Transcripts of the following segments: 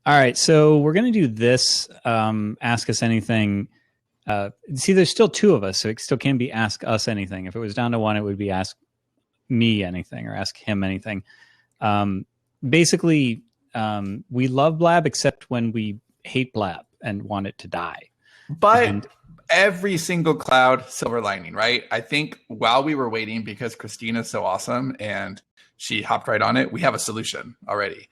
All right, so we're going to do this. Ask us anything. See, there's still two of us, so it still can be ask us anything. If it was down to one, it would be ask me anything or ask him anything. Basically, we love Blab except when we hate Blab and want it to die. But every single cloud, silver lining, right? I think while we were waiting, because Christina's so awesome and she hopped right on it, we have a solution already.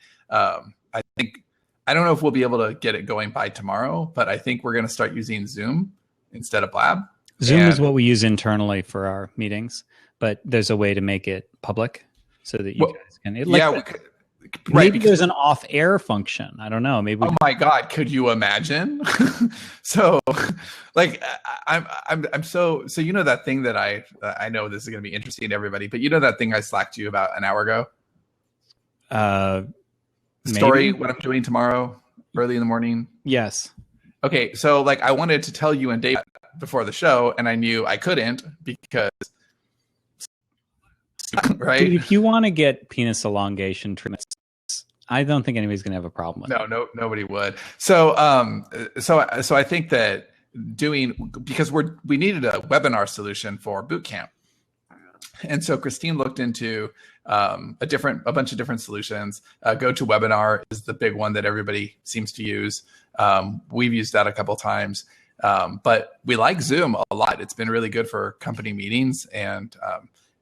I don't know if we'll be able to get it going by tomorrow, but I think we're going to start using Zoom instead of Blab. Zoom is what we use internally for our meetings, but there's a way to make it public so that you guys can. Maybe there's an off-air function. I don't know. Maybe. Oh my God! Could you imagine? So, like, I'm so you know that thing that I know this is going to be interesting to everybody, but you know that thing I slacked you about an hour ago. Story, what I'm doing tomorrow, early in the morning. Yes. Okay, so like I wanted to tell you and Dave before the show, and I knew I couldn't because, right? Dude, if you want to get penis elongation treatments, I don't think anybody's going to have a problem with it. No, nobody would. So I think that because we needed a webinar solution for boot camp. And so Christine looked into a bunch of different solutions. GoToWebinar is the big one that everybody seems to use. We've used that a couple times, but we like Zoom a lot. It's been really good for company meetings, and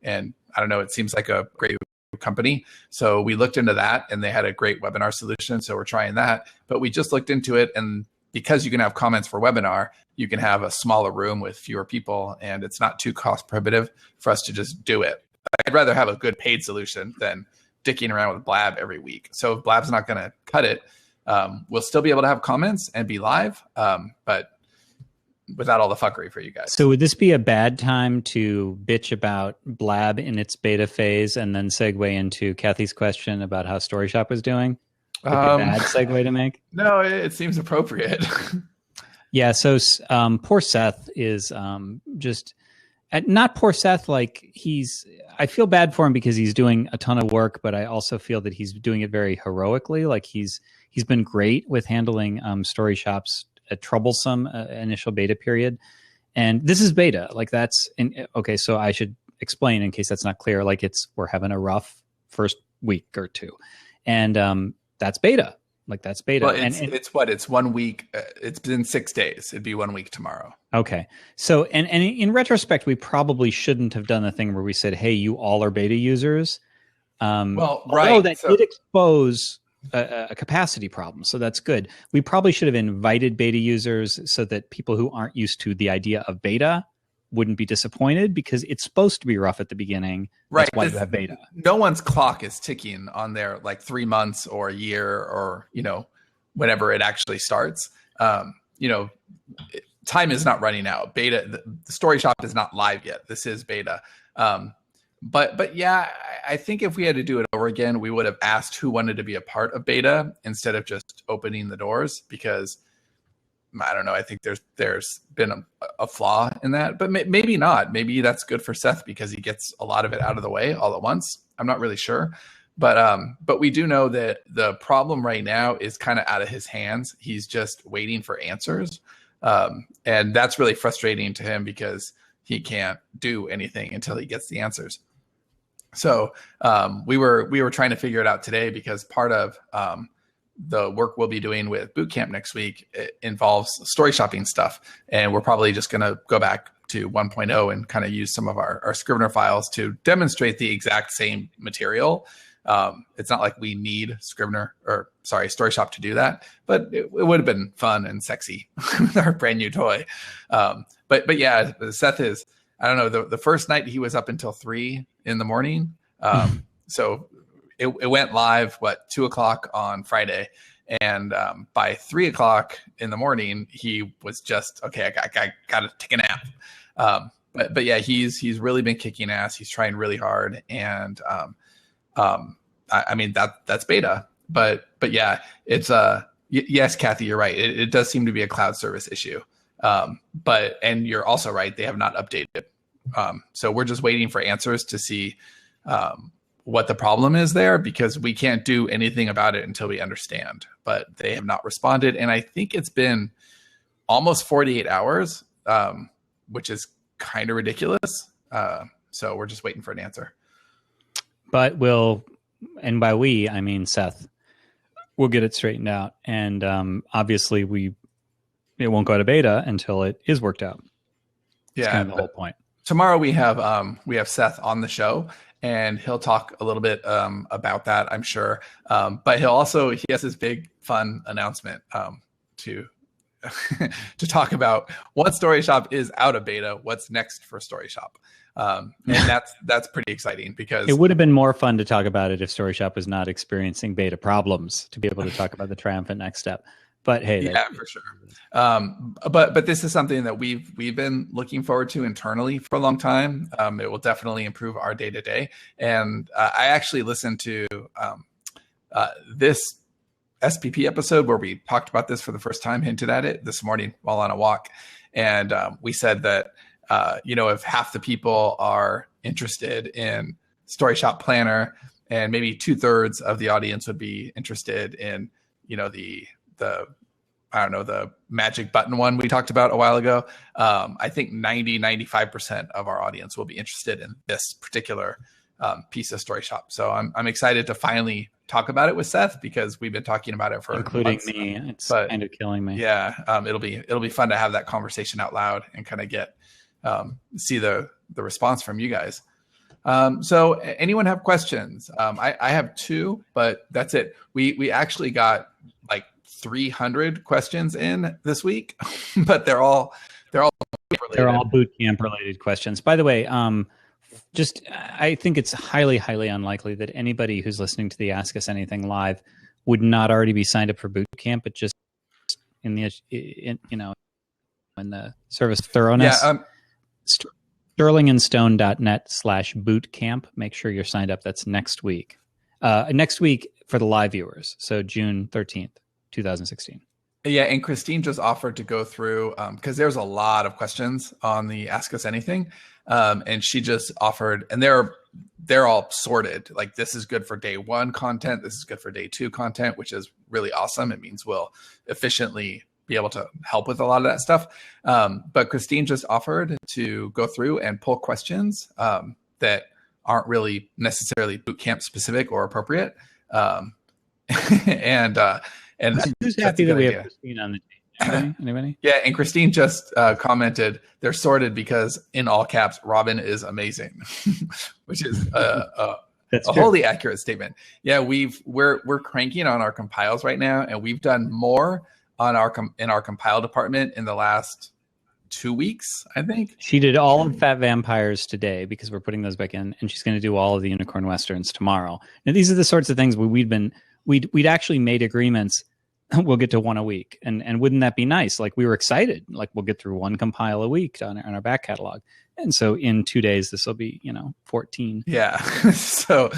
I don't know, it seems like a great company. So we looked into that, and they had a great webinar solution. So we're trying that, but we just looked into it, and because you can have comments for webinar, you can have a smaller room with fewer people, and it's not too cost prohibitive for us to just do it. I'd rather have a good paid solution than dicking around with Blab every week. So if Blab's not going to cut it, we'll still be able to have comments and be live, but without all the fuckery for you guys. So would this be a bad time to bitch about Blab in its beta phase and then segue into Kathy's question about how StoryShop was doing? Like a bad segue to make? No, it seems appropriate. Yeah, so poor Seth is just not poor Seth. Like I feel bad for him because he's doing a ton of work, but I also feel that he's doing it very heroically. Like he's been great with handling StoryShop's troublesome initial beta period, and this is beta. Like okay. So I should explain in case that's not clear. Like we're having a rough first week or two, and that's beta. Like that's beta. Well, it's 1 week. It's been 6 days. It'd be 1 week tomorrow. Okay. So, and in retrospect, we probably shouldn't have done the thing where we said, "Hey, you all are beta users." Although that did expose a capacity problem, so that's good. We probably should have invited beta users so that people who aren't used to the idea of beta wouldn't be disappointed, because it's supposed to be rough at the beginning. Right. That's why you have beta. No one's clock is ticking on their like 3 months or a year or, whenever it actually starts. Time is not running out. Beta, the StoryShop is not live yet. This is beta. But yeah, I think if we had to do it over again, we would have asked who wanted to be a part of beta instead of just opening the doors, because I don't know. I think there's been a flaw in that, but maybe not. Maybe that's good for Seth because he gets a lot of it out of the way all at once. I'm not really sure, but we do know that the problem right now is kind of out of his hands. He's just waiting for answers, and that's really frustrating to him because he can't do anything until he gets the answers. So we were trying to figure it out today, because part of the work we'll be doing with Bootcamp next week, it involves story shopping stuff. And we're probably just going to go back to 1.0 and kind of use some of our Scrivener files to demonstrate the exact same material. It's not like we need StoryShop to do that, but it would have been fun and sexy with our brand new toy. But yeah, Seth is, I don't know, the first night he was up until 3 a.m. So it went live, 2:00 on Friday. And by 3:00 in the morning, he was just, okay, I got to take a nap. But yeah, he's really been kicking ass. He's trying really hard. And I mean, that's beta. But yeah, it's yes, Kathy, you're right. It does seem to be a cloud service issue. And you're also right. They have not updated. So we're just waiting for answers to see what the problem is there, because we can't do anything about it until we understand. But they have not responded, and I think it's been almost 48 hours, which is kind of ridiculous. So we're just waiting for an answer. But and by we, I mean Seth, we'll get it straightened out. And obviously it won't go to beta until it is worked out. That's kind of the whole point. Tomorrow we have Seth on the show, and he'll talk a little bit about that, I'm sure. But he has this big fun announcement to to talk about once Story Shop is out of beta, what's next for Story Shop. And that's pretty exciting, because it would have been more fun to talk about it if Story Shop was not experiencing beta problems, to be able to talk about the triumphant next step. But hey, yeah, for sure. But this is something that we've been looking forward to internally for a long time. It will definitely improve our day to day. And I actually listened to this SPP episode where we talked about this for the first time, hinted at it this morning while on a walk, and we said that if half the people are interested in Story Shop Planner, and maybe 2/3 of the audience would be interested in the magic button one we talked about a while ago. I think 95% of our audience will be interested in this particular piece of Story Shop. So I'm excited to finally talk about it with Seth, because we've been talking about it for including months. me. It's kind of killing me. Yeah. It'll be fun to have that conversation out loud and kind of get, see the response from you guys. So anyone have questions? I have 2, but that's it. We actually got like 300 questions in this week, but they're all boot camp related questions. By the way, I think it's highly, highly unlikely that anybody who's listening to the Ask Us Anything live would not already be signed up for boot camp, but just in the service thoroughness. Yeah. sterlingandstone.net/bootcamp. Make sure you're signed up. That's next week. Next week for the live viewers. So June 13th, 2016. Yeah, and Christine just offered to go through, because there's a lot of questions on the Ask Us Anything, and she just offered, and they're all sorted. Like, this is good for day 1 content, this is good for day 2 content, which is really awesome. It means we'll efficiently be able to help with a lot of that stuff. But Christine just offered to go through and pull questions that aren't really necessarily bootcamp specific or appropriate. And who's happy that we have Christine on the team? Anybody? Yeah, and Christine just commented, they're sorted because, in all caps, Robin is amazing, which is a wholly accurate statement. Yeah, we're cranking on our compiles right now, and we've done more on in our compile department in the last 2 weeks, I think. She did all of Fat Vampires today, because we're putting those back in, and she's going to do all of the Unicorn Westerns tomorrow. Now, these are the sorts of things where we'd actually made agreements. We'll get to 1 a week. And wouldn't that be nice? Like, we were excited. Like, we'll get through 1 compile a week on our back catalog. And so in 2 days, this will be, 14. Yeah. So,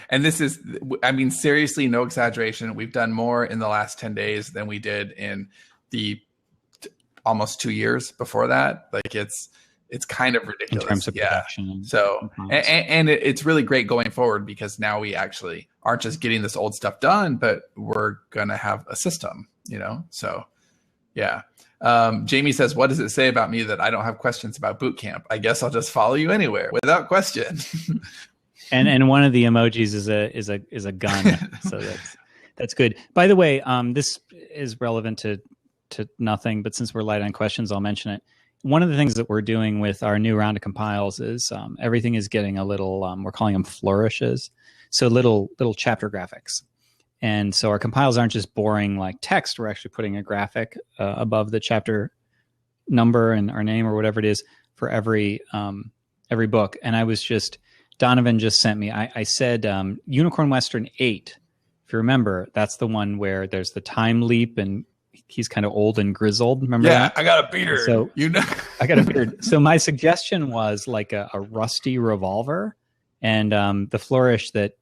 and this is, I mean, seriously, no exaggeration. We've done more in the last 10 days than we did in the almost 2 years before that. Like, it's kind of ridiculous. In terms of production. So, and it's really great going forward, because now we actually aren't just getting this old stuff done, but we're going to have a system, So, yeah. Jamie says, what does it say about me that I don't have questions about boot camp? I guess I'll just follow you anywhere without question. and one of the emojis is a gun. So that's good. By the way, this is relevant to nothing, but since we're light on questions, I'll mention it. One of the things that we're doing with our new round of compiles is everything is getting a little, we're calling them flourishes. So little chapter graphics. And so our compiles aren't just boring like text. We're actually putting a graphic above the chapter number and our name or whatever it is for every book. And Donovan just sent me, I said Unicorn Western 8. If you remember, that's the one where there's the time leap and he's kind of old and grizzled. Remember that? I got a beard. So I got a beard. So my suggestion was like a rusty revolver, and the flourish that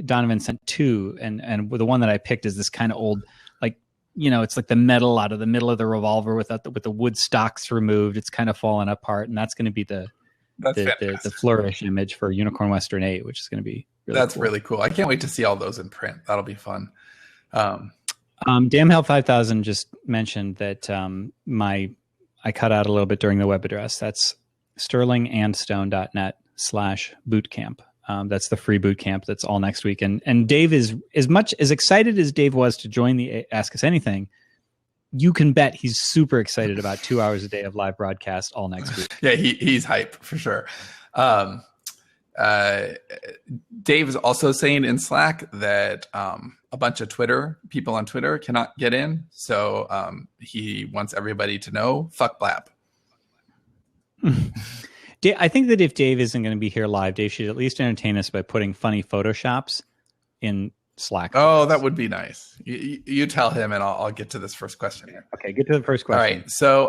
Donovan sent 2, and the one that I picked is this kind of old, like, it's like the metal out of the middle of the revolver with the wood stocks removed. It's kind of fallen apart, and that's going to be the That's the fantastic. flourish image for Unicorn Western 8, which is going to be That's cool. really cool. I can't wait to see all those in print. That'll be fun. Damn Hell 5000 just mentioned that I cut out a little bit during the web address. That's sterlingandstone.net/bootcamp. That's the free boot camp that's all next week. And Dave is as excited as Dave was to join the Ask Us Anything. You can bet he's super excited about 2 hours a day of live broadcast all next week. Yeah, he's hype for sure. Dave is also saying in Slack that a bunch of people on Twitter cannot get in. So he wants everybody to know, fuck Blab. I think that if Dave isn't going to be here live, Dave should at least entertain us by putting funny Photoshops in Slack. Oh, that would be nice. You tell him, and I'll get to this first question here. Okay, get to the first question. All right. So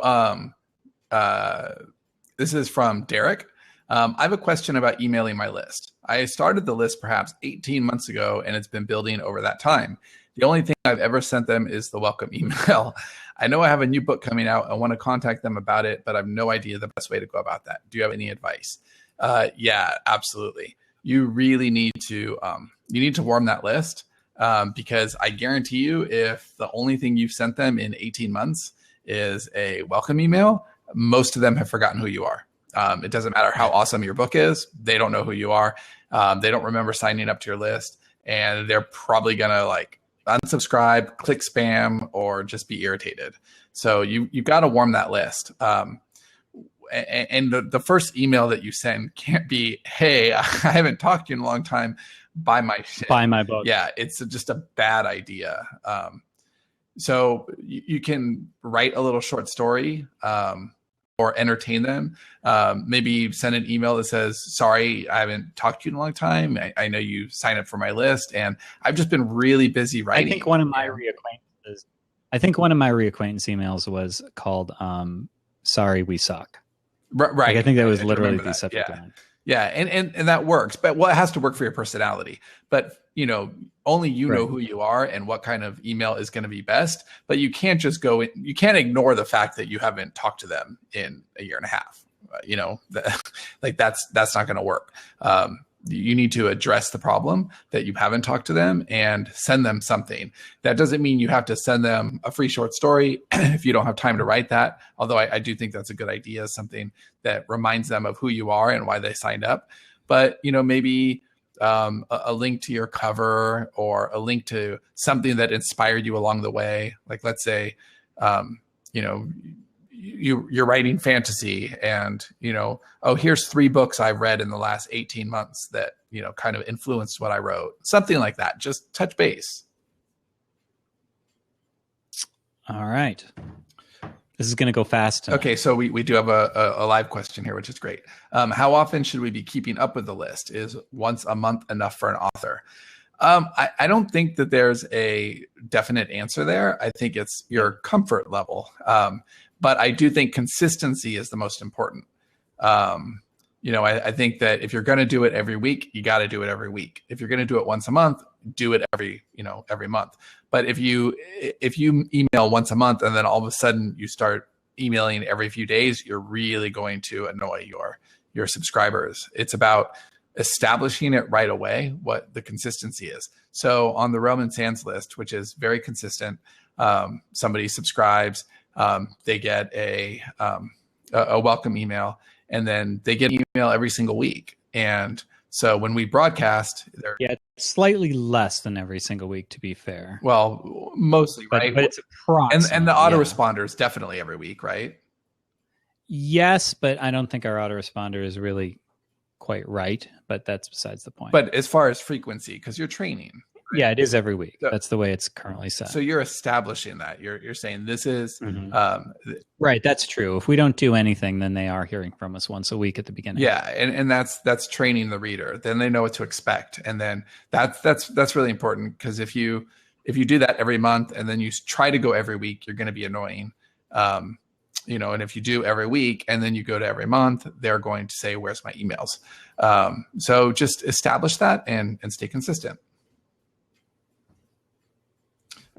this is from Derek. I have a question about emailing my list. I started the list perhaps 18 months ago, and it's been building over that time. The only thing I've ever sent them is the welcome email. I know I have a new book coming out. I want to contact them about it, but I have no idea the best way to go about that. Do you have any advice? Yeah, absolutely. You really need to warm that list because I guarantee you, if the only thing you've sent them in 18 months is a welcome email, most of them have forgotten who you are. It doesn't matter how awesome your book is. They don't know who you are. They don't remember signing up to your list, and they're probably going to like unsubscribe, click spam, or just be irritated. So you've got to warm that list. And the first email that you send can't be, hey, I haven't talked to you in a long time. Buy my shit. Buy my book. Yeah, it's just a bad idea. So you can write a little short story or entertain them. Maybe send an email that says, sorry, I haven't talked to you in a long time. I know you signed up for my list, and I've just been really busy writing. I think one of my reacquaintance emails was called Sorry, We Suck. Right. Like, I think that was literally the subject line. Yeah, and that works, but it has to work for your personality. But only you know who you are and what kind of email is going to be best. But you can't just you can't ignore the fact that you haven't talked to them in a year and a half. Like that's not going to work. You need to address the problem that you haven't talked to them and send them something. That doesn't mean you have to send them a free short story if you don't have time to write that. Although I do think that's a good idea, something that reminds them of who you are and why they signed up. But, maybe a link to your cover or a link to something that inspired you along the way. Like, let's say, you're writing fantasy and, here's 3 books I've read in the last 18 months that, kind of influenced what I wrote. Something like that. Just touch base. All right. This is going to go fast tonight. Okay, so we do have a live question here, which is great. How often should we be keeping up with the list? Is once a month enough for an author? I don't think that there's a definite answer there. I think it's your comfort level. But I do think consistency is the most important. I think that if you're going to do it every week, you got to do it every week. If you're going to do it once a month, do it every month. But if you email once a month and then all of a sudden you start emailing every few days, you're really going to annoy your subscribers. It's about establishing it right away, what the consistency is. So on the Roman Sands list, which is very consistent, somebody subscribes, they get a welcome email, and then they get an email every single week. And so when we broadcast, it's slightly less than every single week, to be fair. Well, mostly, right? But it's approximate. And the autoresponder is definitely every week, right? Yes, but I don't think our autoresponder is really quite right. But that's besides the point. But as far as frequency, because you're training. Right? Yeah, it is every week. That's the way it's currently set. So you're establishing that. You're saying this is right. That's true. If we don't do anything, then they are hearing from us once a week at the beginning. Yeah, and that's training the reader. Then they know what to expect, and then that's really important, because if you do that every month and then you try to go every week, you're going to be annoying. And if you do every week and then you go to every month, they're going to say, "Where's my emails?" So just establish that and stay consistent.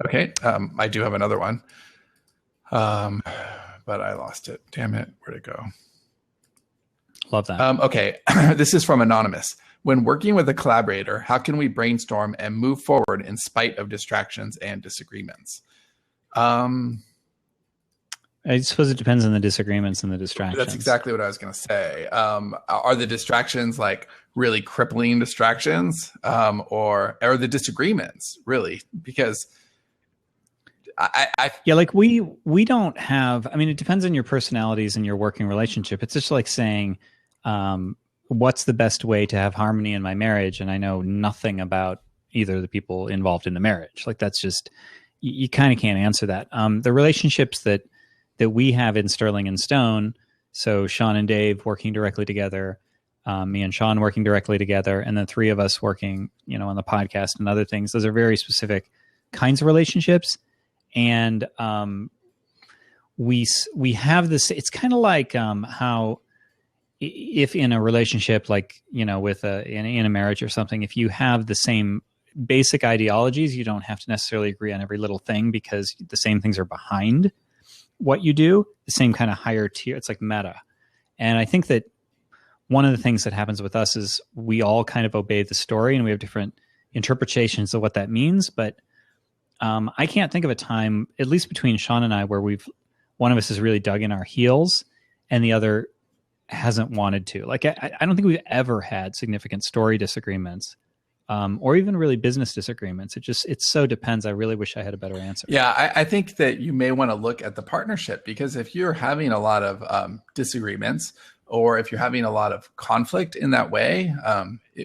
Okay, I do have another one, but I lost it. Damn it, where'd it go? Love that. Okay, this is from Anonymous. When working with a collaborator, how can we brainstorm and move forward in spite of distractions and disagreements? I suppose it depends on the disagreements and the distractions. That's exactly what I was going to say. Are the distractions like really crippling distractions, or are the disagreements really? Because yeah, like we don't have. I mean, it depends on your personalities and your working relationship. It's just like saying, what's the best way to have harmony in my marriage? And I know nothing about either of the people involved in the marriage. Like that's just you kind of can't answer that. The relationships that we have in Sterling and Stone, so Sean and Dave working directly together, me and Sean working directly together, and the three of us working, on the podcast and other things. Those are very specific kinds of relationships. And we have this, it's kind of like how if in a relationship, like, with in a marriage or something, if you have the same basic ideologies, you don't have to necessarily agree on every little thing because the same things are behind what you do, the same kind of higher tier. It's like meta. And I think that one of the things that happens with us is we all kind of obey the story and we have different interpretations of what that means. But I can't think of a time, at least between Sean and I, where one of us has really dug in our heels and the other hasn't wanted to. Like, I don't think we've ever had significant story disagreements. Or even really business disagreements. It so depends. I really wish I had a better answer. Yeah, I think that you may want to look at the partnership, because if you're having a lot of disagreements, or if you're having a lot of conflict in that way,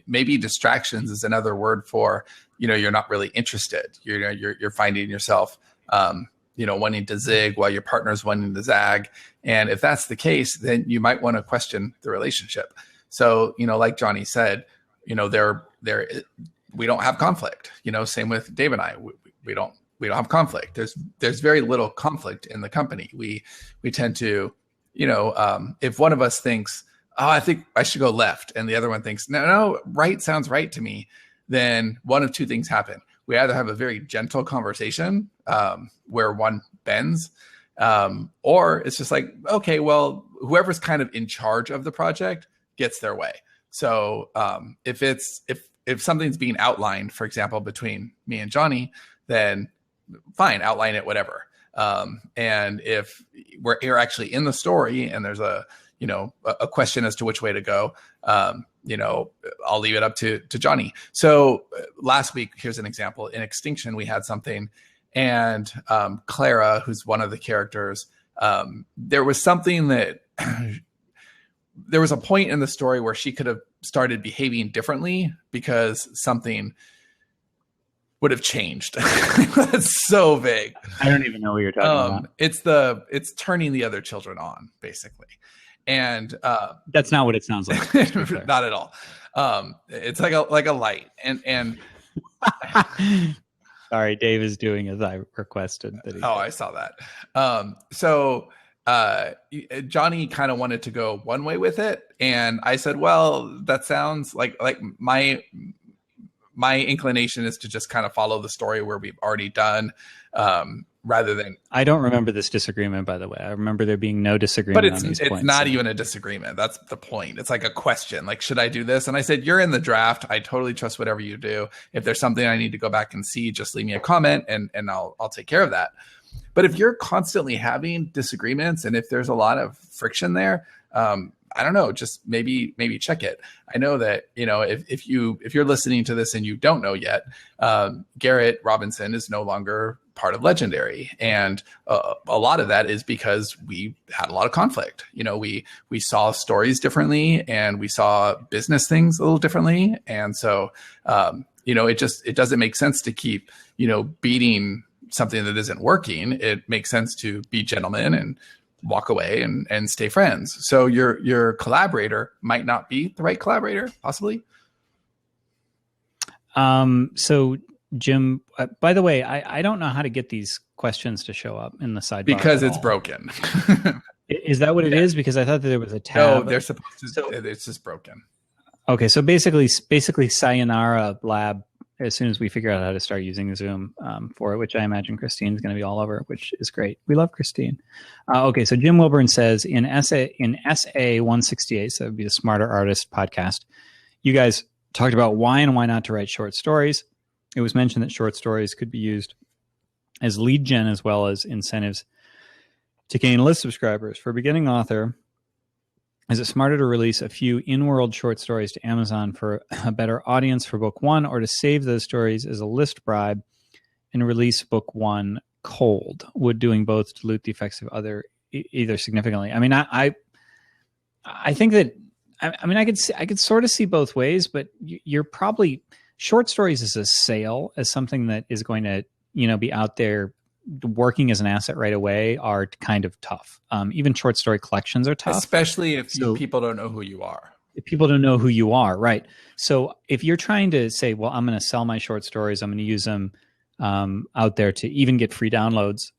maybe distractions is another word for, you're not really interested. You're finding yourself, wanting to zig while your partner's wanting to zag. And if that's the case, then you might want to question the relationship. So, like Johnny said, we don't have conflict, same with Dave and I, we don't have conflict. There's very little conflict in the company. We tend to, if one of us thinks, oh, I think I should go left, and the other one thinks, no, right sounds right to me, then one of two things happen. We either have a very gentle conversation, where one bends, or it's just like, okay, well, whoever's kind of in charge of the project gets their way. So if something's being outlined, for example, between me and Johnny, then fine, outline it, whatever. And if you're actually in the story and there's a question as to which way to go, I'll leave it up to Johnny. So last week, here's an example. In Extinction, we had something, and Clara, who's one of the characters, there was something that there was a point in the story where she could have started behaving differently because something would have changed. That's so vague. I don't even know what you're talking about. It's turning the other children on, basically. And that's not what it sounds like. Not at all. It's like a light. And sorry, Dave is doing as I requested. I saw that. So Johnny kind of wanted to go one way with it, and I said, well, that sounds like my inclination is to just kind of follow the story where we've already done, rather than. I don't remember this disagreement, by the way. I remember there being no disagreement, but it's not even a disagreement. That's the point. It's like a question, like, should I do this? And I said, you're in the draft. I totally trust whatever you do. If there's something I need to go back and see, just leave me a comment, and I'll take care of that. But if you're constantly having disagreements, and if there's a lot of friction there, I don't know, just maybe check it. I know that, if you're listening to this and you don't know yet, Garrett Robinson is no longer part of Legendary. And a lot of that is because we had a lot of conflict. We saw stories differently, and we saw business things a little differently. And so, it doesn't make sense to keep, beating something that isn't working. It makes sense to be gentlemen and walk away and stay friends. So your collaborator might not be the right collaborator, possibly. So Jim, by the way, I don't know how to get these questions to show up in the sidebar because it's broken. Is that what it is? Because I thought that there was a tab. No, they're supposed to. It's just broken. Okay, so basically, Sayonara Lab as soon as we figure out how to start using Zoom for it, which I imagine Christine's going to be all over, which is great. We love Christine. Okay, so Jim Wilburn says in SA 168, so that would be the Smarter Artist podcast, you guys talked about why and why not to write short stories. It was mentioned that short stories could be used as lead gen as well as incentives to gain list subscribers. For a beginning author, is it smarter to release a few in-world short stories to Amazon for a better audience for book one, or to save those stories as a list bribe and release book one cold? Would doing both dilute the effects of either significantly? I mean, I think that I could sort of see both ways, but you're probably short stories as a sale, as something that is going to be out there working as an asset right away, are kind of tough. Even short story collections are tough, especially if people don't know who you are. If people don't know who you are, right? So if you're trying to say, well, I'm going to sell my short stories, I'm going to use them out there to even get free downloads,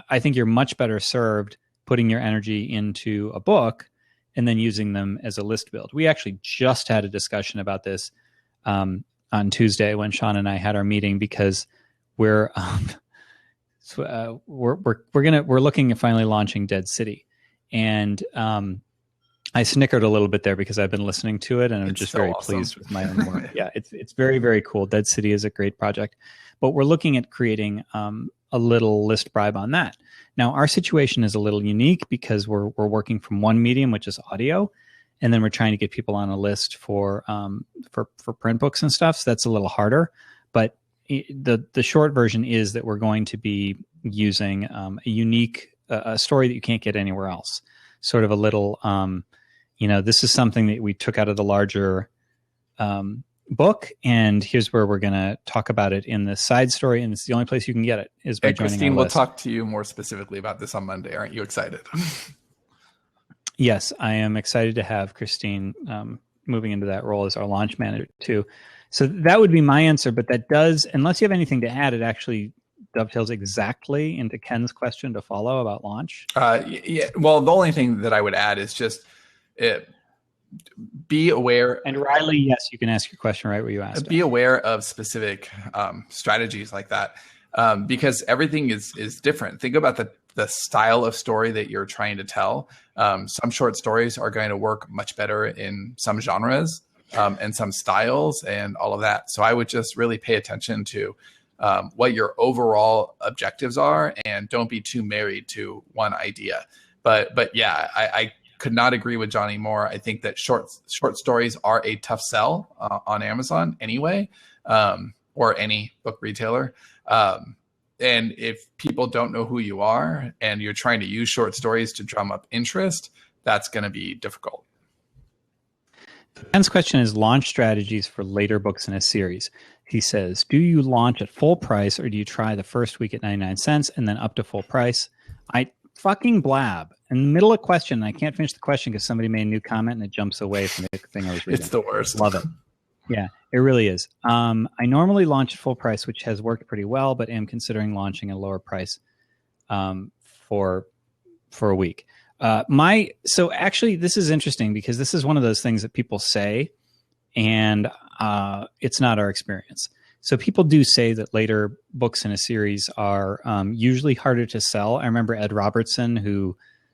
I think you're much better served putting your energy into a book and then using them as a list build. We actually just had a discussion about this on Tuesday when Sean and I had our meeting, because we're looking at finally launching Dead City, and I snickered a little bit there because I've been listening to it, and I'm just very pleased with my own work. Yeah, it's very, very cool. Dead City is a great project, but we're looking at creating a little list bribe on that. Now, our situation is a little unique because we're working from one medium, which is audio, and then we're trying to get people on a list for print books and stuff. So that's a little harder, but the short version is that we're going to be using a unique story that you can't get anywhere else. Sort of a little, this is something that we took out of the larger book, and here's where we're going to talk about it in the side story, and it's the only place you can get it is by joining Christine, our we'll list. talk to you more specifically about this on Monday. Aren't you excited? Yes, I am excited to have Christine moving into that role as our launch manager too. So that would be my answer, but that does, unless you have anything to add, it actually dovetails exactly into Ken's question to follow about launch. Yeah. Well, the only thing that I would add is just be aware. And Riley, yes, you can ask your question right where you asked. Be aware of specific strategies like that, because everything is different. Think about the style of story that you're trying to tell. Some short stories are going to work much better in some genres. And some styles and all of that. So I would just really pay attention to what your overall objectives are, and don't be too married to one idea. But yeah, I could not agree with Johnny more. I think that short stories are a tough sell on Amazon anyway, or any book retailer. And if people don't know who you are and you're trying to use short stories to drum up interest, that's going to be difficult. Ken's question is launch strategies for later books in a series. He says, do you launch at full price, or do you try the first week at 99 cents and then up to full price? I fucking blab in the middle of a question. I can't finish the question because somebody made a new comment and it jumps away from the thing I was reading. It's the worst. Love it. Yeah, it really is. I normally launch at full price, which has worked pretty well, but am considering launching at a lower price for a week. So actually this is interesting because this is one of those things that people say, and it's not our experience. So people do say that later books in a series are usually harder to sell. I remember Ed Robertson,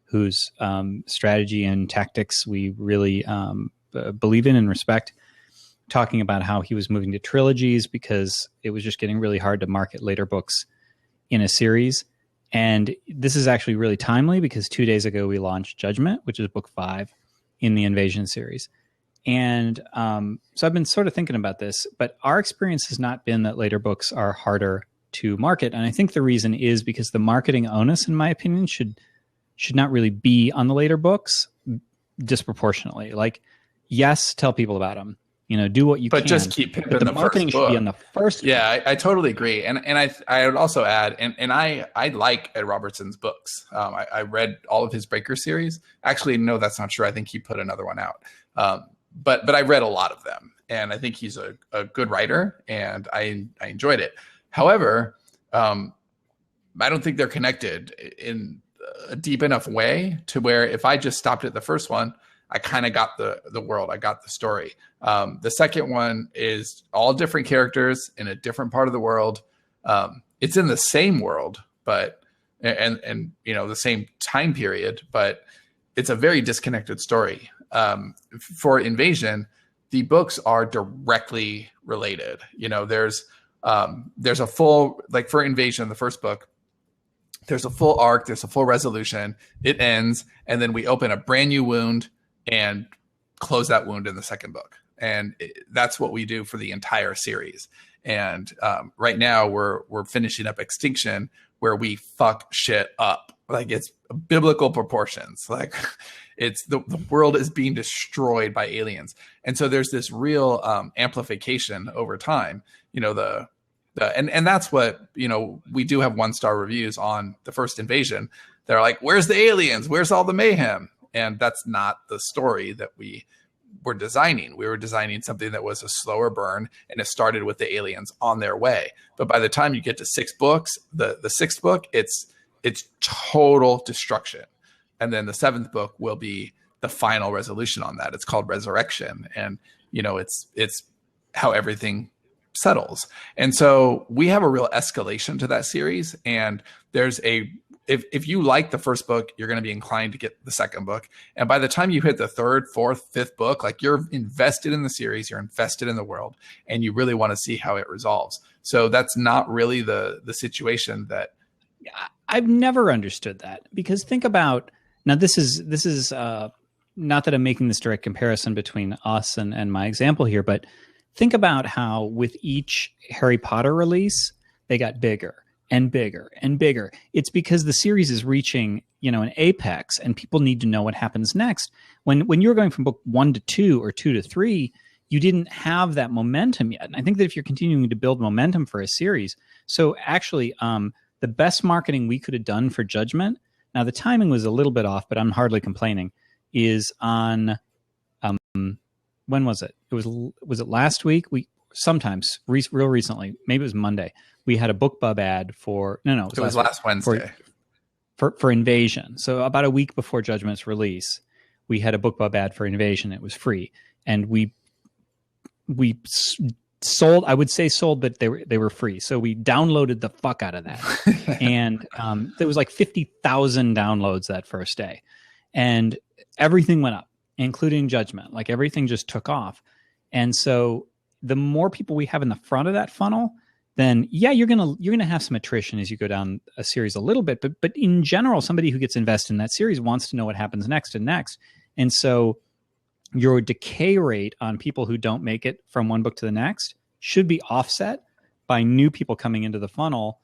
whose strategy and tactics we really believe in and respect, talking about how he was moving to trilogies because it was just getting really hard to market later books in a series. And this is actually really timely because 2 days ago we launched Judgment, which is book 5 in the Invasion series. And so I've been sort of thinking about this, but our experience has not been that later books are harder to market. And I think the reason is because the marketing onus, in my opinion, should not really be on the later books disproportionately. Like, yes, tell people about them. Do what you can. But just keep pimping the marketing should be on the first. Yeah, I totally agree. And I would also add, and I like Ed Robertson's books. I read all of his Breaker series. Actually, no, that's not true. I think he put another one out. But I read a lot of them, and I think he's a good writer, and I enjoyed it. However, I don't think they're connected in a deep enough way to where if I just stopped at the first one, I kind of got the world, I got the story. The second one is all different characters in a different part of the world. It's in the same world, but and you know, the same time period, but it's a very disconnected story. For Invasion, the books are directly related. You know, there's a full, like for Invasion, the first book, there's a full arc, there's a full resolution, it ends, and then we open a brand new wound and close that wound in the second book. And that's what we do for the entire series. And right now we're finishing up Extinction, where we fuck shit up. Like, it's biblical proportions. Like, it's the world is being destroyed by aliens. And so there's this real amplification over time. You know, and that's what, you know, we do have 1-star reviews on the first Invasion. They're like, where's the aliens? Where's all the mayhem? And that's not the story that we were designing. We were designing something that was a slower burn, and it started with the aliens on their way. But by the time you get to 6 books, the 6th book, it's total destruction. And then the 7th book will be the final resolution on that. It's called Resurrection. And, you know, it's how everything settles. And so we have a real escalation to that series. And there's if you like the first book, you're going to be inclined to get the second book. And by the time you hit the 3rd, 4th, 5th book, like, you're invested in the series, you're invested in the world, and you really want to see how it resolves. So that's not really the situation that. I've never understood that, because think about, now this is not that I'm making this direct comparison between us and my example here, but think about how with each Harry Potter release, they got bigger and bigger and bigger. It's because the series is reaching, you know, an apex, and people need to know what happens next. When you're going from book 1 to 2 or 2 to 3, you didn't have that momentum yet. And I think that if you're continuing to build momentum for a series, so actually the best marketing we could have done for Judgment, now the timing was a little bit off, but I'm hardly complaining, is on, when was it? Was it last week? Real recently, maybe it was Monday. We had a BookBub ad for, it was last Wednesday. For Invasion. So about a week before Judgment's release, we had a BookBub ad for Invasion. It was free. And we sold, I would say sold, but they were free. So we downloaded the fuck out of that. And there was like 50,000 downloads that first day. And everything went up, including Judgment. Like, everything just took off. And so the more people we have in the front of that funnel, then yeah, you're gonna have some attrition as you go down a series a little bit. But in general, somebody who gets invested in that series wants to know what happens next and next. And so your decay rate on people who don't make it from one book to the next should be offset by new people coming into the funnel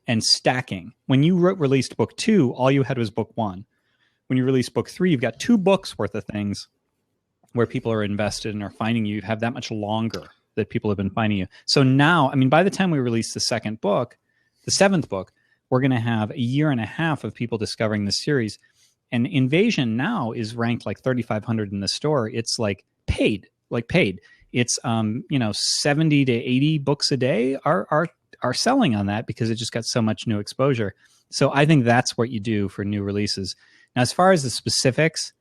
and stacking. When you released book 2, all you had was book 1. When you release book 3, you've got 2 books worth of things where people are invested and are finding you. You have that much longer that people have been finding you. So now, I mean, by the time we release the second book, the 7th book, we're going to have a year and a half of people discovering this series. And Invasion now is ranked like 3,500 in the store. It's like paid. It's 70 to 80 books a day are selling on that, because it just got so much new exposure. So I think that's what you do for new releases. Now, as far as the specifics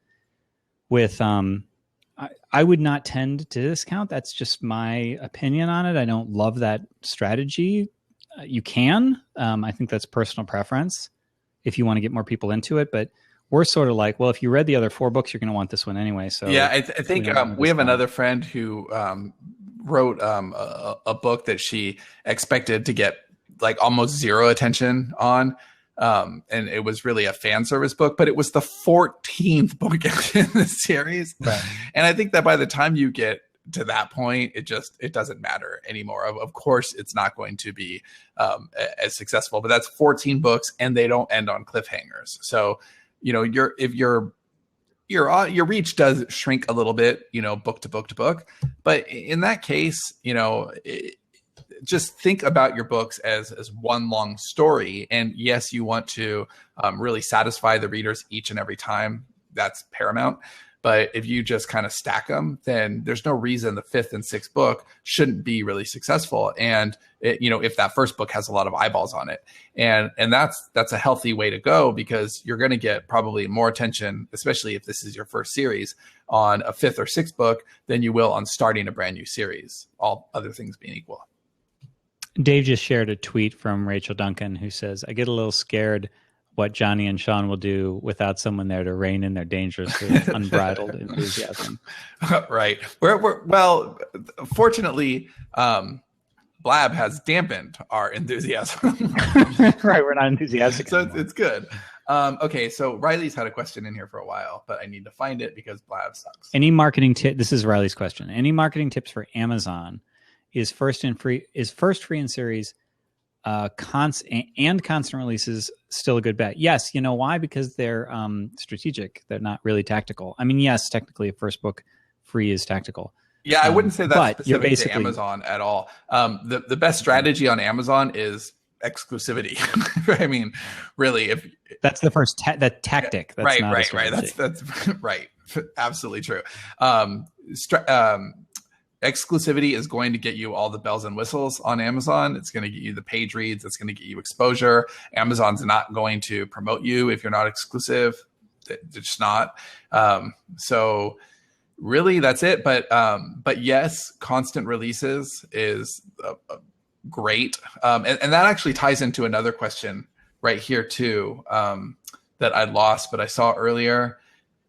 with, I would not tend to discount. That's just my opinion on it. I don't love that strategy. You can. I think that's personal preference if you want to get more people into it. But we're sort of like, well, if you read the other 4 books, you're going to want this one anyway. So yeah, I think we have another friend who wrote a book that she expected to get like almost 0 attention on. And it was really a fan service book, but it was the 14th book in the series. Right. And I think that by the time you get to that point, it doesn't matter anymore. Of course, it's not going to be as successful, but that's 14 books, and they don't end on cliffhangers. So, you know, your reach does shrink a little bit, you know, book to book to book. But in that case, you know, just think about your books as one long story. And yes, you want to really satisfy the readers each and every time. That's paramount. But if you just kind of stack them, then there's no reason the fifth and sixth book shouldn't be really successful. And if that first book has a lot of eyeballs on it, and that's a healthy way to go, because you're going to get probably more attention, especially if this is your first series, on a fifth or sixth book than you will on starting a brand new series, all other things being equal. Dave just shared a tweet from Rachel Duncan who says, I get a little scared what Johnny and Sean will do without someone there to rein in their dangerously unbridled enthusiasm. Right. Well, fortunately, Blab has dampened our enthusiasm. Right. We're not enthusiastic. So it's good. Okay. So Riley's had a question in here for a while, but I need to find it because Blab sucks. Any marketing tip? This is Riley's question. Any marketing tips for Amazon? Is first free in series constant releases still a good bet? Yes. You know why? Because they're strategic. They're not really tactical. I mean, yes, technically a first book free is tactical. Yeah, I wouldn't say that's specific to Amazon at all. The best strategy on Amazon is exclusivity. I mean, really, if that's the first tactic. That's right. That's right. Absolutely true. Exclusivity is going to get you all the bells and whistles on Amazon. It's going to get you the page reads. It's going to get you exposure. Amazon's not going to promote you if you're not exclusive. They're just not. So really, that's it. But yes, constant releases is great. And that actually ties into another question right here too, that I lost, but I saw earlier.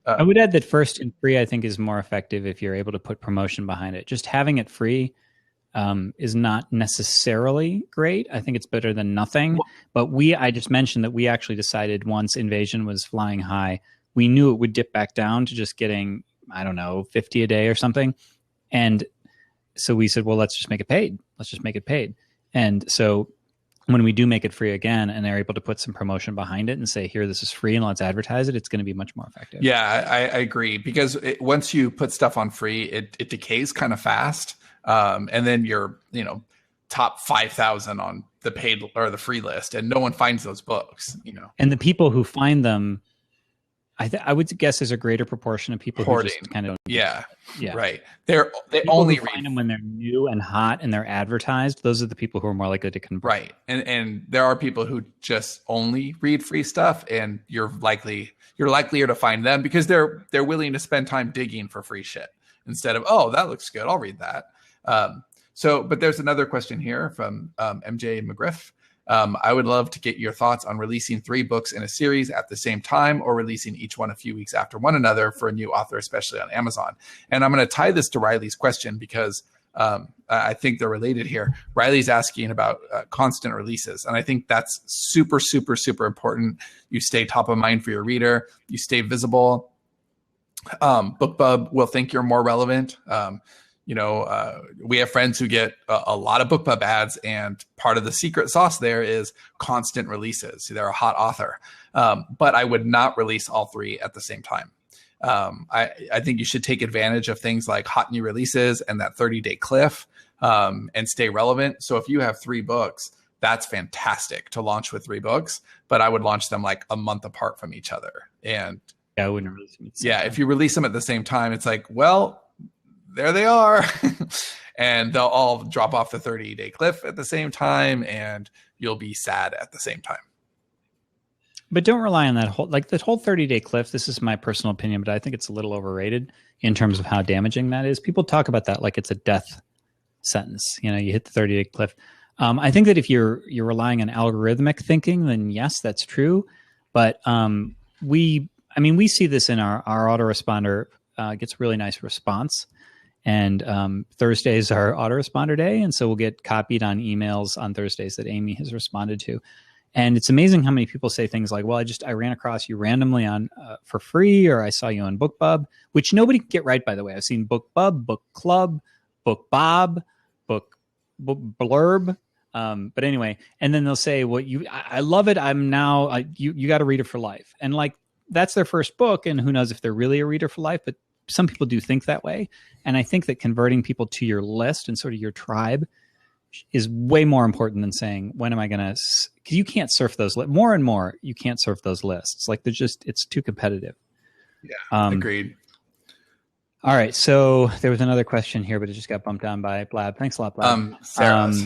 I would add that first and free, I think, is more effective if you're able to put promotion behind it. Just having it free is not necessarily great. I think it's better than nothing. But I just mentioned that we actually decided once Invasion was flying high, we knew it would dip back down to just getting, I don't know, 50 a day or something. And so we said, well, let's just make it paid. Let's just make it paid. And so when we do make it free again and they're able to put some promotion behind it and say, here, this is free and let's advertise it, it's going to be much more effective. Yeah, I agree. Because once you put stuff on free, it decays kind of fast. And then you're, top 5,000 on the paid or the free list, and no one finds those books, And the people who find them, I would guess there's a greater proportion of people hoarding. Who just kind of right. They only find them when they're new and hot and they're advertised. Those are the people who are more likely to convert. Right, and there are people who just only read free stuff, and you're likelier to find them because they're willing to spend time digging for free shit instead of, oh, that looks good, I'll read that. But there's another question here from MJ McGriff. I would love to get your thoughts on releasing 3 books in a series at the same time or releasing each one a few weeks after one another for a new author, especially on Amazon. And I'm going to tie this to Riley's question because I think they're related here. Riley's asking about constant releases. And I think that's super, super, super important. You stay top of mind for your reader. You stay visible. BookBub will think you're more relevant. We have friends who get a lot of BookBub ads, and part of the secret sauce there is constant releases. They're a hot author. But I would not release all 3 at the same time. I think you should take advantage of things like hot new releases and that 30-day cliff and stay relevant. So if you have 3 books, that's fantastic to launch with 3 books, but I would launch them like a month apart from each other. And I wouldn't release them at the same time. If you release them at the same time, it's like, well, there they are. And they'll all drop off the 30-day cliff at the same time, and you'll be sad at the same time. But don't rely on that whole 30-day cliff. This is my personal opinion, but I think it's a little overrated in terms of how damaging that is. People talk about that like it's a death sentence. You hit the 30-day cliff. I think that if you're relying on algorithmic thinking, then yes, that's true. But we see this in our autoresponder gets really nice response. And Thursdays are autoresponder day. And so we'll get copied on emails on Thursdays that Amy has responded to. And it's amazing how many people say things like, well, I ran across you randomly on for free, or I saw you on BookBub, which nobody can get right, by the way. I've seen BookBub, Book Club, BookBob, Book Blurb. But anyway, and then they'll say, well, I love it. I'm now, you got to read it for life. And like, that's their first book. And who knows if they're really a reader for life, but some people do think that way. And I think that converting people to your list and sort of your tribe is way more important than saying, when am I going to, because you can't surf those more and more. You can't surf those lists. Like it's too competitive. Yeah. Agreed. All right. So there was another question here, but it just got bumped down by Blab. Thanks a lot, Blab. Sarah's.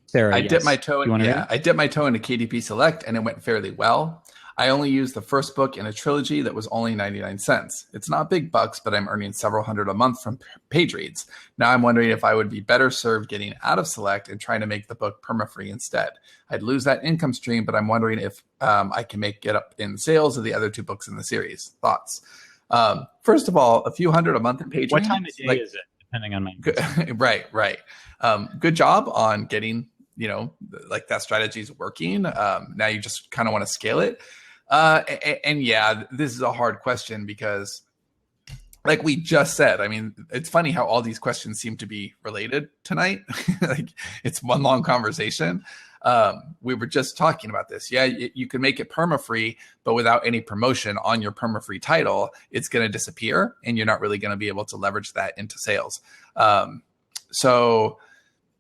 Sarah, I yes. dipped my toe You wanna read in, it? I dipped my toe into KDP Select and it went fairly well. I only used the first book in a trilogy that was only 99 cents. It's not big bucks, but I'm earning several hundred a month from page reads. Now I'm wondering if I would be better served getting out of Select and trying to make the book perma-free instead. I'd lose that income stream, but I'm wondering if I can make it up in sales of the other two books in the series. Thoughts? First of all, a few hundred a month in page What reads. time of day is it? Depending on my Right. Good job on getting, like that strategy is working. Now you just kind of want to scale it. And yeah, this is a hard question because like we just said, I mean, it's funny how all these questions seem to be related tonight. Like it's one long conversation. We were just talking about this. Yeah, you can make it perma-free, but without any promotion on your perma-free title, it's going to disappear and you're not really going to be able to leverage that into sales. So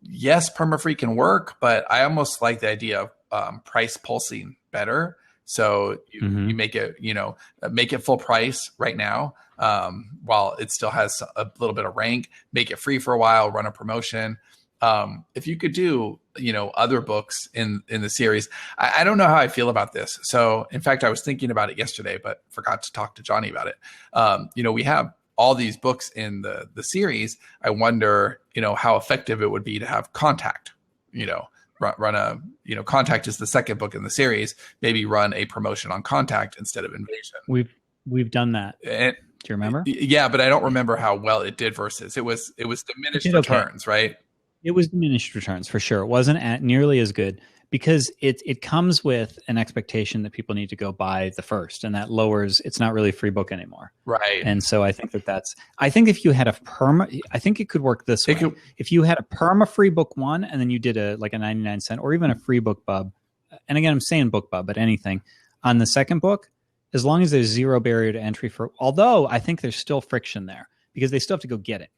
yes, perma-free can work, but I almost like the idea of price pulsing better. So you make it, make it full price right now, while it still has a little bit of rank, make it free for a while, run a promotion. If you could do, other books in the series, I don't know how I feel about this. So in fact, I was thinking about it yesterday, but forgot to talk to Johnny about it. We have all these books in the series. I wonder, how effective it would be to have Contact, run a, Contact is the second book in the series, maybe run a promotion on Contact instead of Invasion. We've done that. And, do you remember? Yeah, but I don't remember how well it did versus it was diminished returns, right? It was diminished returns for sure. It wasn't nearly as good because it comes with an expectation that people need to go buy the first, and that lowers. It's not really a free book anymore, right? And so I think I think if you had I think it could work this way. If you had a perma free book one, and then you did a 99 cent or even a free book bub, and again I'm saying book bub, but anything on the second book, as long as there's zero barrier to entry although I think there's still friction there because they still have to go get it.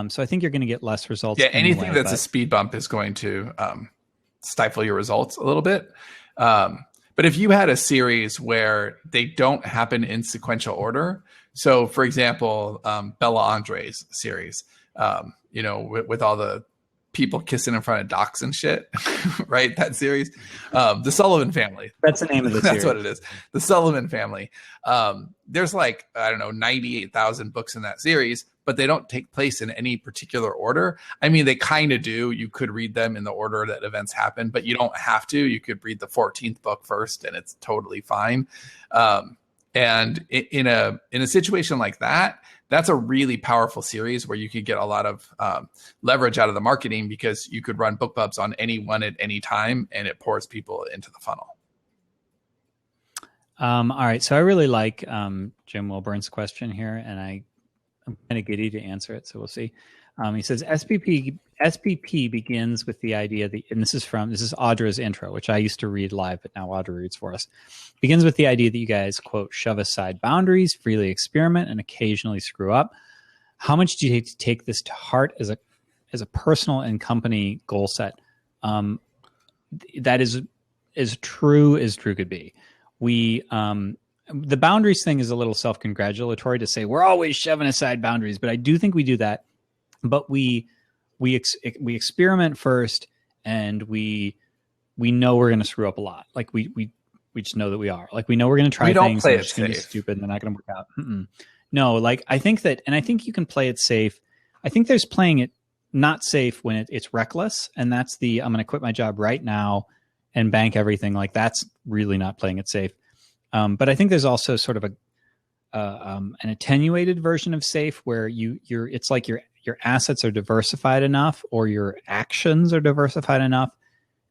So I think you're going to get less results. Yeah, anything that's a speed bump is going to stifle your results a little bit. But if you had a series where they don't happen in sequential order, so for example, Bella Andre's series, with all the people kissing in front of docs and shit, right? That series, the Sullivan Family. That's the name of the series. That's what it is. The Sullivan Family. There's 98,000 books in that series, but they don't take place in any particular order. I mean, they kind of do. You could read them in the order that events happen, but you don't have to. You could read the 14th book first and it's totally fine. And in a situation like that, that's a really powerful series where you could get a lot of leverage out of the marketing because you could run book bubs on anyone at any time and it pours people into the funnel. All right. So I really like Jim Wilburn's question here, and I'm kind of giddy to answer it. So we'll see. He says SPP begins with the idea that, and this is Audra's intro, which I used to read live, but now Audra reads for us. Begins with the idea that you guys, quote, shove aside boundaries, freely experiment, and occasionally screw up. How much do you take this to heart as a personal and company goal set? That is as true could be. The boundaries thing is a little self-congratulatory to say we're always shoving aside boundaries, but I do think we do that. But we experiment first, and we know we're going to screw up a lot. Like we just know that we are. Like we know we're going to try things. And it's going to be stupid, and they're not going to work out. No, I think that, and I think you can play it safe. I think there's playing it not safe when it's reckless, and that's I'm going to quit my job right now and bank everything. Like that's really not playing it safe. But I think there's also sort of an attenuated version of safe where it's like your assets are diversified enough or your actions are diversified enough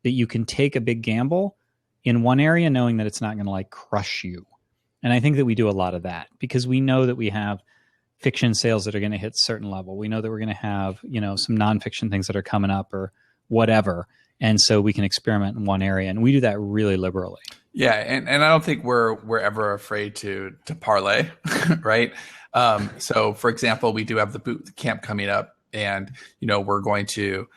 that you can take a big gamble in one area knowing that it's not going to crush you. And I think that we do a lot of that because we know that we have fiction sales that are going to hit a certain level. We know that we're going to have, some nonfiction things that are coming up or whatever. And so we can experiment in one area, and we do that really liberally. Yeah, and I don't think we're ever afraid to parlay, right? So, for example, we do have the boot camp coming up, and we're going to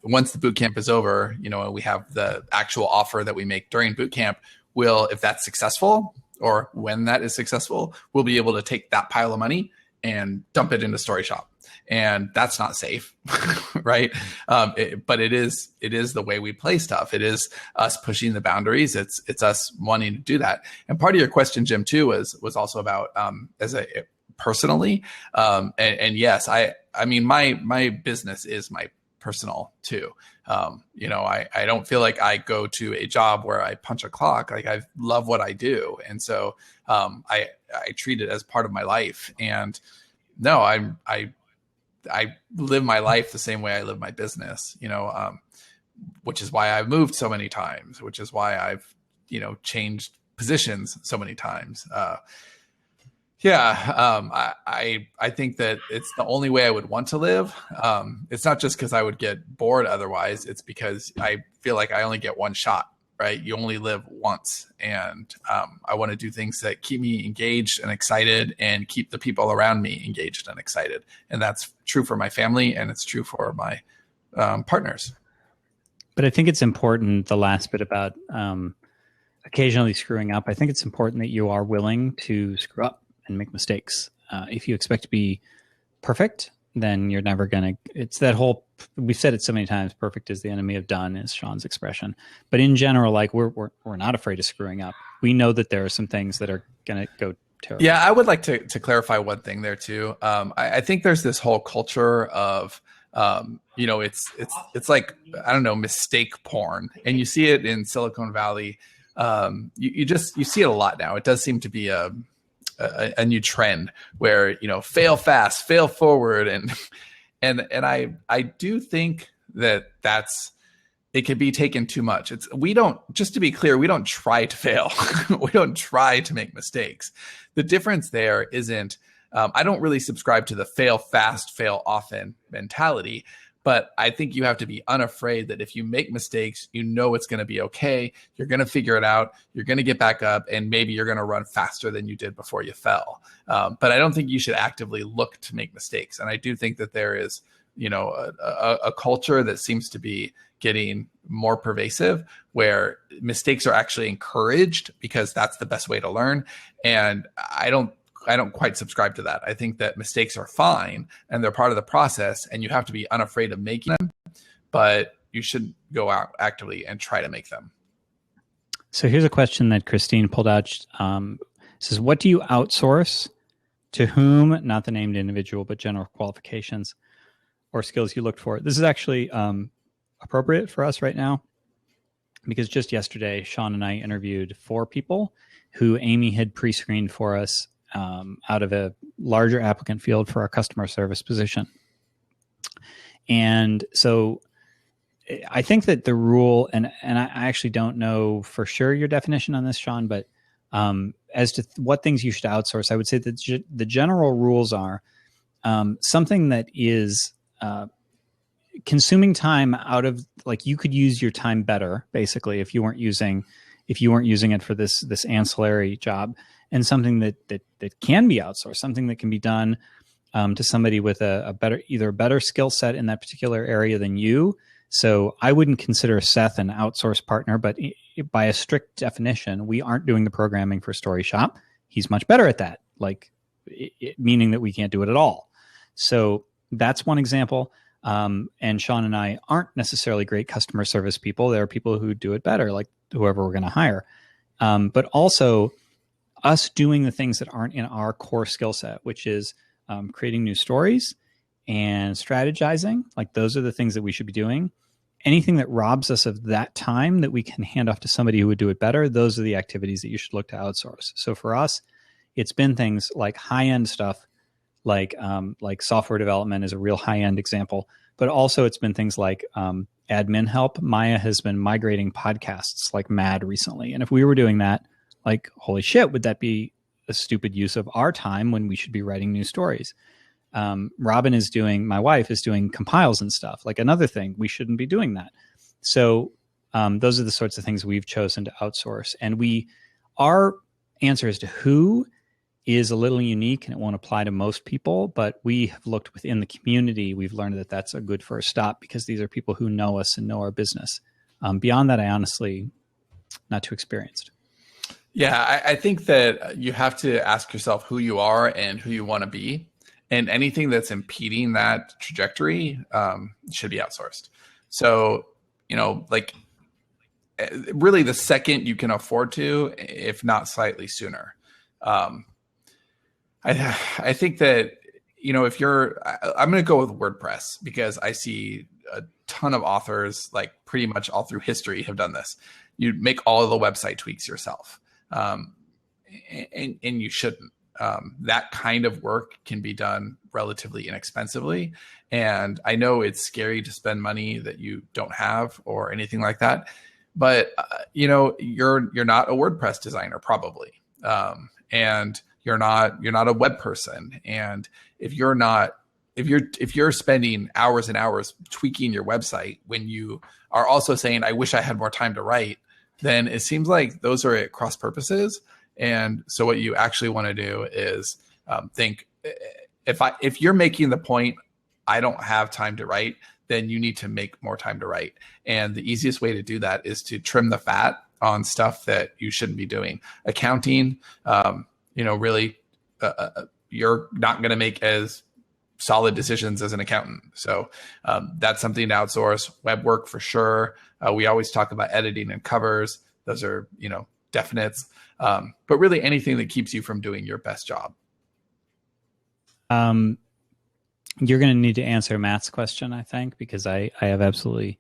once the boot camp is over, and we have the actual offer that we make during boot camp. If that's successful, or when that is successful, we'll be able to take that pile of money and dump it into Story Shop. And that's not safe, right? But it is the way we play stuff. It is us pushing the boundaries. It's us wanting to do that. And part of your question, Jim, too, was also about personally. And yes, I mean, my business is my personal too. I don't feel like I go to a job where I punch a clock. Like, I love what I do. And so I treat it as part of my life. And no, I live my life the same way I live my business, which is why I've moved so many times, which is why I've, changed positions so many times. I think that it's the only way I would want to live. It's not just because I would get bored otherwise. It's because I feel like I only get one shot, right? You only live once. And I want to do things that keep me engaged and excited and keep the people around me engaged and excited. And that's true for my family, and it's true for my partners. But I think it's important, the last bit about occasionally screwing up. I think it's important that you are willing to screw up and make mistakes. If you expect to be perfect, then you're never going to, it's that whole, we've said it so many times, perfect is the enemy of done, is Sean's expression. But in general, like we're not afraid of screwing up. We know that there are some things that are going to go terrible. Yeah, I would like to clarify one thing there too. I think there's this whole culture of, it's like, I don't know, mistake porn. And you see it in Silicon Valley. You see it a lot now. It does seem to be a new trend where, fail fast, fail forward. And I do think that it can be taken too much. Just to be clear, we don't try to fail. We don't try to make mistakes. The difference there isn't, I don't really subscribe to the fail fast, fail often mentality. But I think you have to be unafraid that if you make mistakes, it's going to be okay. You're going to figure it out. You're going to get back up, and maybe you're going to run faster than you did before you fell. But I don't think you should actively look to make mistakes. And I do think that there is, a culture that seems to be getting more pervasive, where mistakes are actually encouraged because that's the best way to learn. And I don't quite subscribe to that. I think that mistakes are fine and they're part of the process, and you have to be unafraid of making them, but you shouldn't go out actively and try to make them. So here's a question that Christine pulled out. It says, what do you outsource, to whom, not the named individual, but general qualifications or skills you looked for? This is actually appropriate for us right now, because just yesterday, Sean and I interviewed 4 people who Amy had pre-screened for us out of a larger applicant field for our customer service position. And so I think that the rule, and I actually don't know for sure your definition on this, Sean, but as to what things you should outsource, I would say that the general rules are something that is consuming time out of, like, you could use your time better, basically, if you weren't using it for this ancillary job, and something that can be outsourced, something that can be done to somebody with either a better skill set in that particular area than you. So I wouldn't consider Seth an outsourced partner, but by a strict definition, we aren't doing the programming for Story Shop. He's much better at that, meaning that we can't do it at all. So that's one example. And Sean and I aren't necessarily great customer service people. There are people who do it better, like whoever we're going to hire. But also us doing the things that aren't in our core skill set, which is creating new stories and strategizing. Like, those are the things that we should be doing. Anything that robs us of that time that we can hand off to somebody who would do it better, those are the activities that you should look to outsource. So for us, it's been things like high-end stuff, like software development is a real high-end example, but also it's been things like admin help. Maya has been migrating podcasts like mad recently. And if we were doing that, like, holy shit, would that be a stupid use of our time when we should be writing new stories? Robin my wife is doing compiles and stuff. Like, another thing, we shouldn't be doing that. So those are the sorts of things we've chosen to outsource. And our answer as to who is a little unique, and it won't apply to most people, but we have looked within the community. We've learned that that's a good first stop, because these are people who know us and know our business. Beyond that, I honestly, not too experienced. Yeah, I think that you have to ask yourself who you are and who you want to be. and anything that's impeding that trajectory should be outsourced. So, like really the second you can afford to, if not slightly sooner. I think that, if I'm going to go with WordPress because I see a ton of authors, like pretty much all through history, have done this. You make all of the website tweaks yourself. And you shouldn't. That kind of work can be done relatively inexpensively. And I know it's scary to spend money that you don't have or anything like that. But, you're not a WordPress designer probably. And you're not a web person. And if you're spending hours and hours tweaking your website when you are also saying, I wish I had more time to write, then it seems like those are at cross purposes. And so what you actually want to do is think, if you're making the point, I don't have time to write, then you need to make more time to write. And the easiest way to do that is to trim the fat on stuff that you shouldn't be doing. Accounting, really, you're not going to make as solid decisions as an accountant. So that's something to outsource. Web work for sure. We always talk about editing and covers. Those are, definites. But really anything that keeps you from doing your best job. You're going to need to answer Matt's question, I think, because I have absolutely...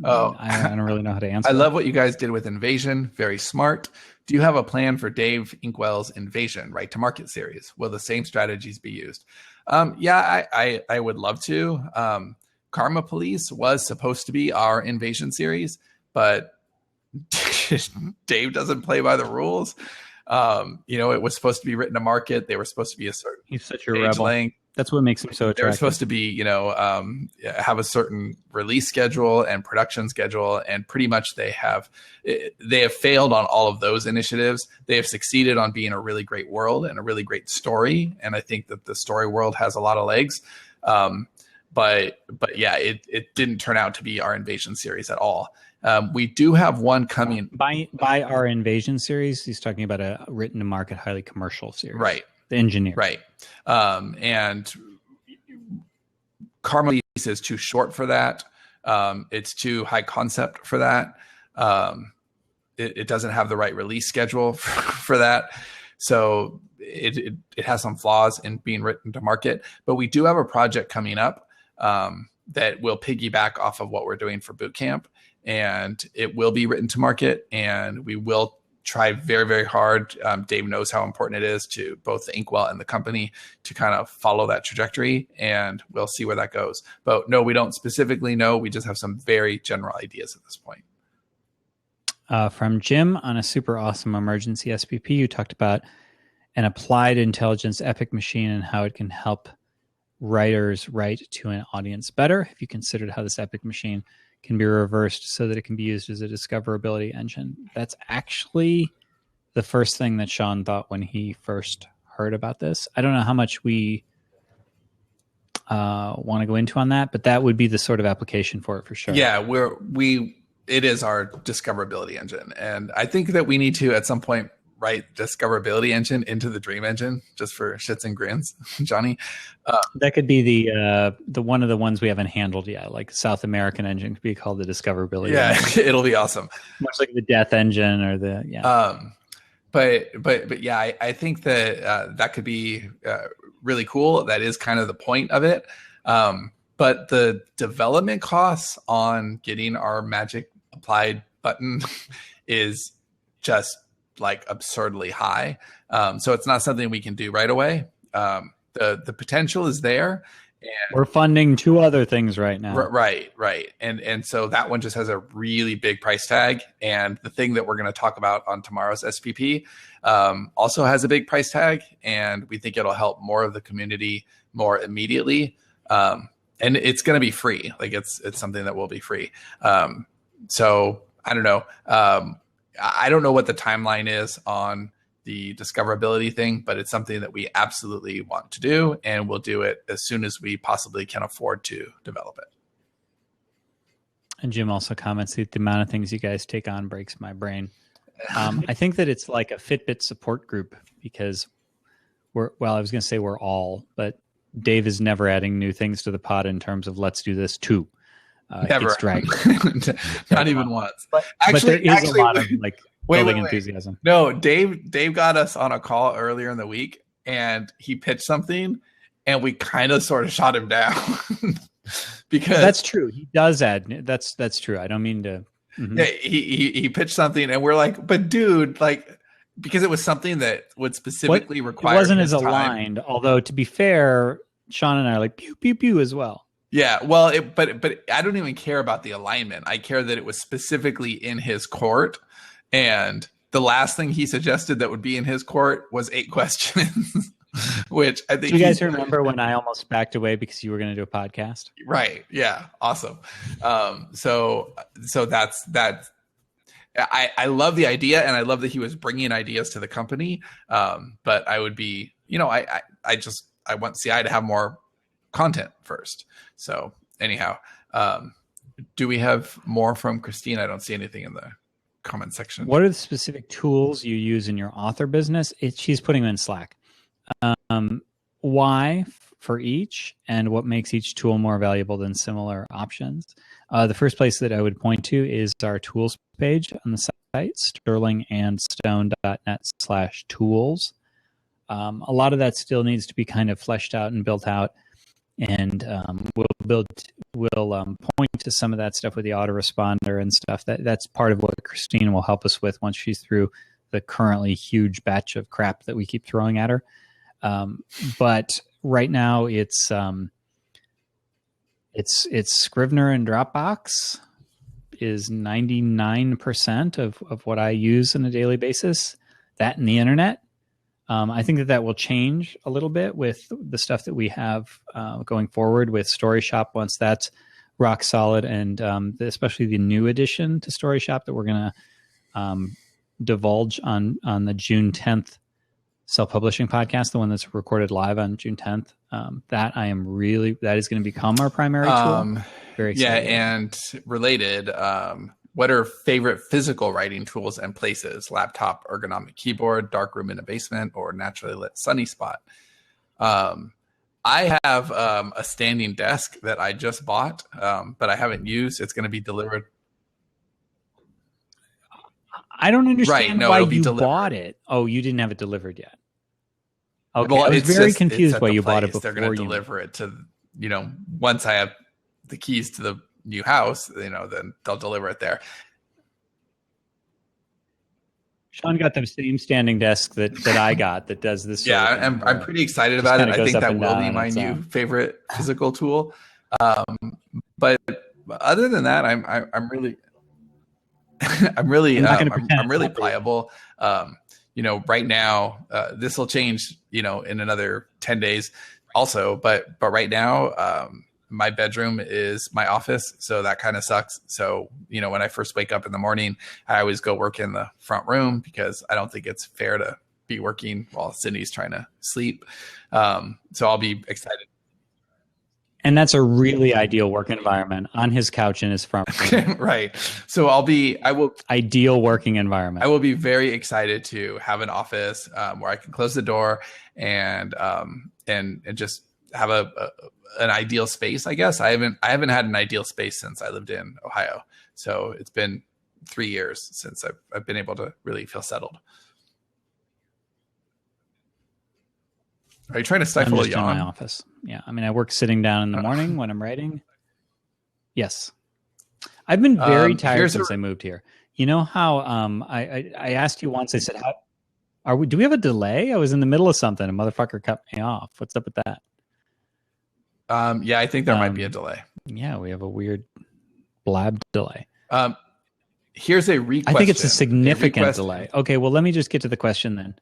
I don't really know how to answer. I love what you guys did with Invasion. Very smart. Do you have a plan for Dave Inkwell's Invasion, right to market series? Will the same strategies be used? Yeah, I would love to. Karma Police was supposed to be our Invasion series, but Dave doesn't play by the rules. It was supposed to be written to market. They were supposed to be a certain He's such a rebel. Length. That's what makes him so attractive. They were supposed to be, have a certain release schedule and production schedule, and pretty much they have failed on all of those initiatives. They have succeeded on being a really great world and a really great story, and I think that the story world has a lot of legs. But yeah, it didn't turn out to be our Invasion series at all. We do have one coming by our Invasion series. He's talking about a written to market, highly commercial series, right? The Engineer, right? And Karma is too short for that. It's too high concept for that. It doesn't have the right release schedule for that. So it has some flaws in being written to market. But we do have a project coming up that will piggyback off of what we're doing for Bootcamp. And it will be written to market, and we will try very, very hard. Dave knows how important it is to both the Inkwell and the company to kind of follow that trajectory, and we'll see where that goes. But no, we don't specifically know. We just have some very general ideas at this point. From Jim, on a super awesome emergency SPP, you talked about an applied intelligence epic machine and how it can help writers write to an audience better. Have you considered how this epic machine can be reversed so that it can be used as a discoverability engine? That's actually the first thing that Sean thought when he first heard about this. I don't know how much we want to go into on that, but that would be the sort of application for it for sure. Yeah, it is our discoverability engine. And I think that we need to, at some point, write discoverability engine into the Dream Engine just for shits and grins, Johnny. That could be the one of the ones we haven't handled yet, like South American engine could be called the discoverability. Yeah, engine. It'll be awesome. Much like the Death Engine or the But yeah, I think that that could be really cool. That is kind of the point of it. But the development costs on getting our magic applied button is just like absurdly high. So it's not something we can do right away. The potential is there. And we're funding 2 other things right now. Right. And so that one just has a really big price tag. And the thing that we're going to talk about on tomorrow's SPP also has a big price tag. And we think it'll help more of the community more immediately. And it's going to be free. Like it's something that will be free. So I don't know. I don't know what the timeline is on the discoverability thing, but it's something that we absolutely want to do, and we'll do it as soon as we possibly can afford to develop it. And Jim also comments that the amount of things you guys take on breaks my brain. I think that it's like a Fitbit support group because I was going to say we're all, but Dave is never adding new things to the pod in terms of let's do this too. Never. It's dragged. Not even once. But there is a lot of like building enthusiasm. No, Dave got us on a call earlier in the week, and he pitched something, and we kind of sort of shot him down. Because that's true. He does add. That's true. I don't mean to. Mm-hmm. Yeah, he pitched something, and we're like, but dude, like, because it was something that would specifically require. It wasn't as time. aligned. Although to be fair, Sean and I are like pew pew pew as well. Yeah, well, but I don't even care about the alignment. I care that it was specifically in his court, and the last thing he suggested that would be in his court was 8 questions. Which I think. Do you guys remember when I almost backed away because you were going to do a podcast? Right. Yeah. Awesome. So that's. I love the idea, and I love that he was bringing ideas to the company. But I would be, I want CI to have more content first. So anyhow, do we have more from Christine? I don't see anything in the comment section. What are the specific tools you use in your author business? She's putting them in Slack. Why for each, and what makes each tool more valuable than similar options? The first place that I would point to is our tools page on the site, sterlingandstone.net/tools. A lot of that still needs to be kind of fleshed out and built out, and we'll point to some of that stuff with the autoresponder and stuff. That's part of what Christine will help us with once she's through the currently huge batch of crap that we keep throwing at her. But right now it's Scrivener and Dropbox is 99% of what I use on a daily basis. That and the internet. I think that will change a little bit with the stuff that we have going forward with StoryShop once that's rock solid, and especially the new addition to StoryShop that we're going to divulge on the June 10th self-publishing podcast, the one that's recorded live on June 10th. That is going to become our primary tool. Very excited. Yeah, and related, what are favorite physical writing tools and places? Laptop, ergonomic keyboard, dark room in a basement, or naturally lit sunny spot? I have a standing desk that I just bought, but I haven't used. It's going to be delivered. I don't understand why you bought it. Oh, you didn't have it delivered yet. Okay, well, I was very confused why you bought it before. They're going to deliver it to, once I have the keys to the new house, then they'll deliver it there. Sean got the same standing desk that I got that does this. Yeah, I'm pretty excited about it. I think that will be my new favorite physical tool. But other than that, I'm really I'm really pliable. Right now, this will change, in another 10 days also, but right now, my bedroom is my office. So that kind of sucks. So, when I first wake up in the morning, I always go work in the front room because I don't think it's fair to be working while Sydney's trying to sleep. So I'll be excited. And that's a really ideal work environment on his couch in his front room. Right. So ideal working environment. I will be very excited to have an office where I can close the door and just have an ideal space. I guess I haven't had an ideal space since I lived in Ohio. So it's been 3 years since I've been able to really feel settled. Are you trying to stifle a yawn? In my office. Yeah. I work sitting down in the morning when I'm writing. Yes. I've been very tired since I moved here. You know how I asked you once, I said, do we have a delay? I was in the middle of something. A motherfucker cut me off. What's up with that? Yeah, I think there might be a delay. Yeah, we have a weird blab delay. Here's a request. I think it's a significant delay. Okay, well, let me just get to the question then.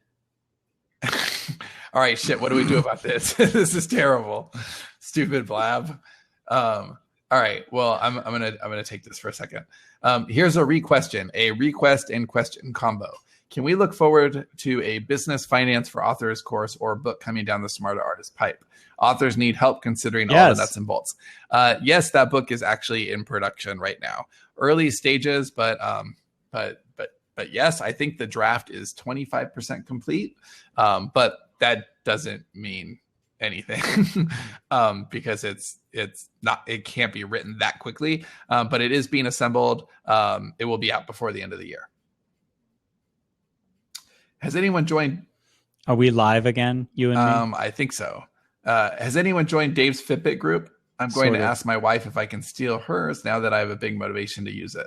All right, shit. What do we do about this? This is terrible. Stupid blab. All right. Well, I'm gonna take this for a second. Here's a request and question combo. Can we look forward to a business finance for authors course or book coming down the Smarter Artist pipe? Authors need help considering all the nuts and bolts. Yes, that book is actually in production right now. Early stages, but yes, I think the draft is 25% complete. But that doesn't mean anything because it can't be written that quickly. But it is being assembled. It will be out before the end of the year. Has anyone joined? Are we live again, you and me? I think so. Has anyone joined Dave's Fitbit group? I'm going to ask my wife if I can steal hers now that I have a big motivation to use it.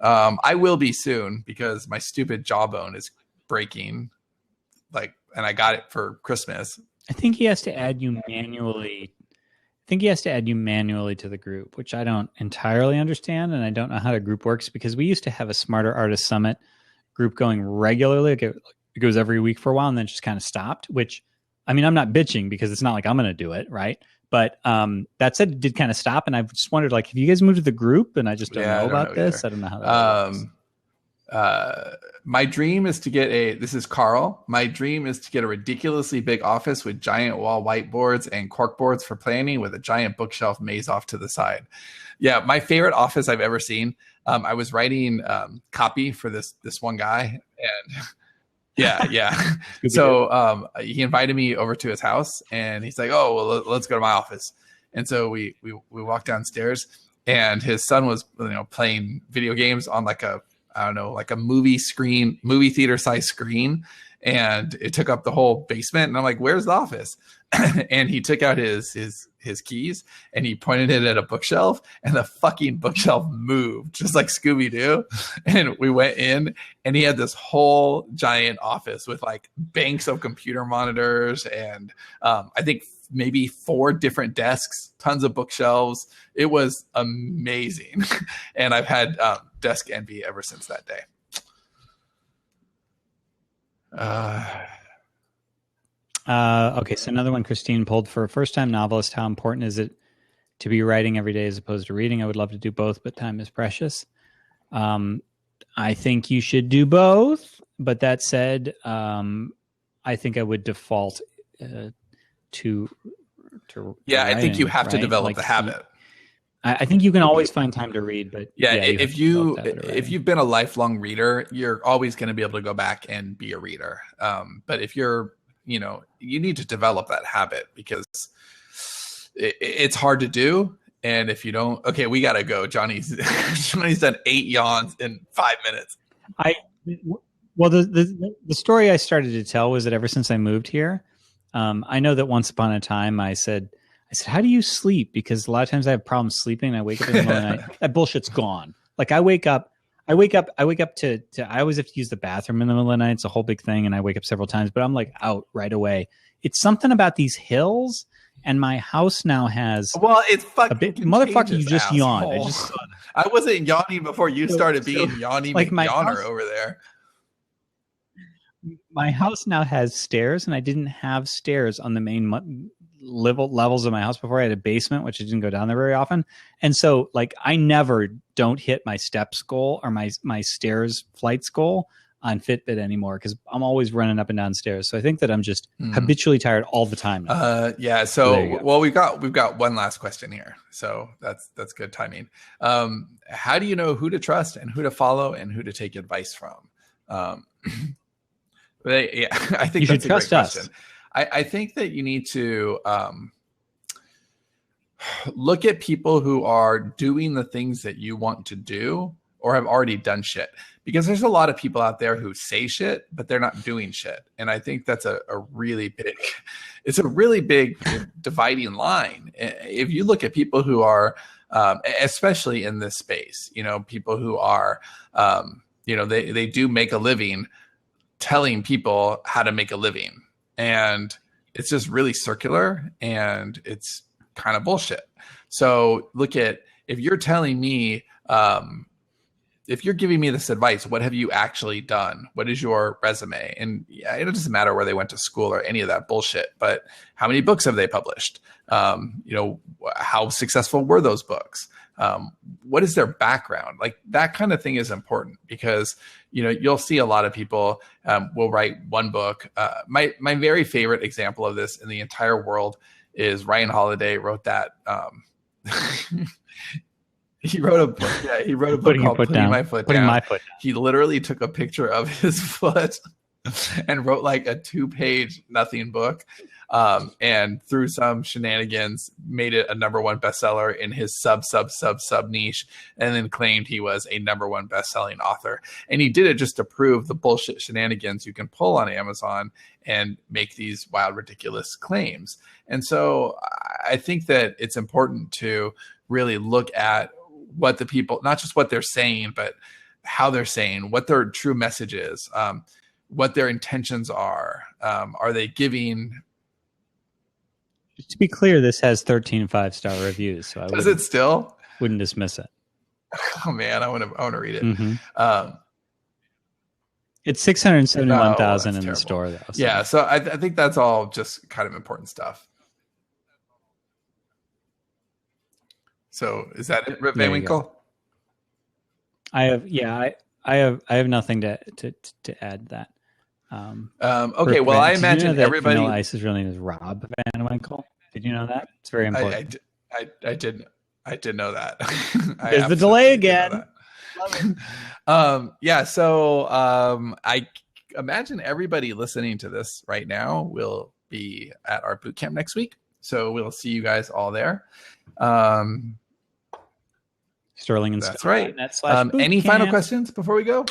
I will be soon because my stupid jawbone is breaking. And I got it for Christmas. I think he has to add you manually. To the group, which I don't entirely understand, and I don't know how the group works because we used to have a Smarter Artist Summit group going regularly. It goes every week for a while and then just kind of stopped, which, I mean, I'm not bitching because it's not like I'm going to do it, right? But that said, it did kind of stop, and I just wondered, like, have you guys moved to the group? And I just don't know about this. I don't know how that works. My dream is to get this is Carl. My dream is to get a ridiculously big office with giant wall whiteboards and corkboards for planning with a giant bookshelf maze off to the side. Yeah, my favorite office I've ever seen. I was writing copy for this one guy, and yeah. So he invited me over to his house, and he's like, "Oh, well, let's go to my office." And so we walked downstairs, and his son was playing video games on like a movie theater size screen, and it took up the whole basement. And I'm like, "Where's the office?" And he took out his keys and he pointed it at a bookshelf, and the fucking bookshelf moved just like Scooby-Doo. And we went in, and he had this whole giant office with like banks of computer monitors and I think maybe 4 different desks, tons of bookshelves. It was amazing. And I've had desk envy ever since that day. Okay, so another one Christine pulled: for a first-time novelist, how important is it to be writing every day as opposed to reading? I would love to do both, but time is precious. I think you should do both, but that said, I think I would default to yeah, writing, I think you have to develop like the habit. I think you can always find time to read, but if you've been a lifelong reader, you're always going to be able to go back and be a reader. But if you're you need to develop that habit because it's hard to do. And if you don't, okay, we got to go. Johnny's done 8 yawns in 5 minutes. Well, the story I started to tell was that ever since I moved here, I know that once upon a time I said, how do you sleep? Because a lot of times I have problems sleeping and I wake up in the middle of the night. That bullshit's gone. Like I wake up to I always have to use the bathroom in the middle of the night. It's a whole big thing. And I wake up several times, but I'm like out right away. It's something about these hills, and my house now has, well, it's fucking motherfucker, you just asshole. yawned. I wasn't yawning before you started being yawning like my yawner over there. My house now has stairs, and I didn't have stairs on the main levels of my house before. I had a basement, which I didn't go down there very often. And so like I never don't hit my steps goal or my stairs flights goal on Fitbit anymore because I'm always running up and down stairs. So I think that I'm just habitually tired all the time now. Yeah. So well, we've got one last question here. So that's good timing. How do you know who to trust and who to follow and who to take advice from? Yeah, I think you that's should trust us. I think that you need to look at people who are doing the things that you want to do or have already done shit. Because there's a lot of people out there who say shit, but they're not doing shit. And I think that's a really big dividing line. If you look at people who are, especially in this space, people who are, they do make a living telling people how to make a living. And it's just really circular and it's kind of bullshit. So look at, if you're telling me, if you're giving me this advice, what have you actually done? What is your resume? And yeah, it doesn't matter where they went to school or any of that bullshit, but how many books have they published? How successful were those books? What is their background? Like that kind of thing is important because, you'll see a lot of people will write one book. My very favorite example of this in the entire world is Ryan Holiday wrote that. He wrote a book. Yeah, he wrote a book called Putting My Foot Down. He literally took a picture of his foot and wrote like a 2-page nothing book. And through some shenanigans made it a #1 bestseller in his sub niche, and then claimed he was a #1 best-selling author. And he did it just to prove the bullshit shenanigans you can pull on Amazon and make these wild, ridiculous claims. And so I think that it's important to really look at what the people, not just what they're saying, but how they're saying, what their true message is, what their intentions are. Are they giving... Just to be clear, this has 13 5-star reviews. So Does it still? Wouldn't dismiss it. Oh man, I want to read it. Mm-hmm. It's 671,000 in the store, though. So. Yeah, so I think that's all just kind of important stuff. So is that it, Rip Van Winkle? I have nothing to add to that. Okay, well, I imagine everybody. Vanilla Ice's real name is Rob Van Winkle. Did you know that? It's very important. I did know that. There's the delay again. Yeah, so I imagine everybody listening to this right now will be at our boot camp next week. So we'll see you guys all there. Sterling and that's right. Any final questions before we go?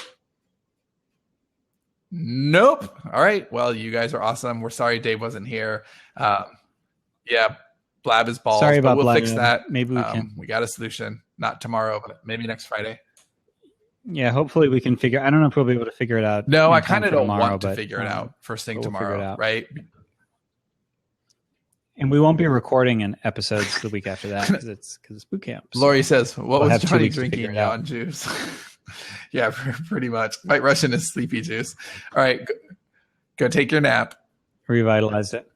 Nope. All right. Well, you guys are awesome. We're sorry Dave wasn't here. Yeah, Blab is balls. Sorry about we'll Blab. Fix that. Maybe we can. We got a solution. Not tomorrow, but maybe next Friday. Yeah, hopefully we can figure. I don't know if we'll be able to figure it out. No, I kind of don't want to figure it out first thing tomorrow, right? And we won't be recording an episodes the week after that because it's boot camp. So Lori says, "What was Johnny drinking on juice?" Yeah, pretty much. White Russian is sleepy juice. All right, go take your nap. Revitalized it.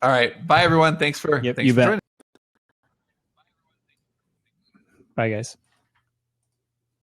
All right, bye everyone. Thanks for joining. Bye guys.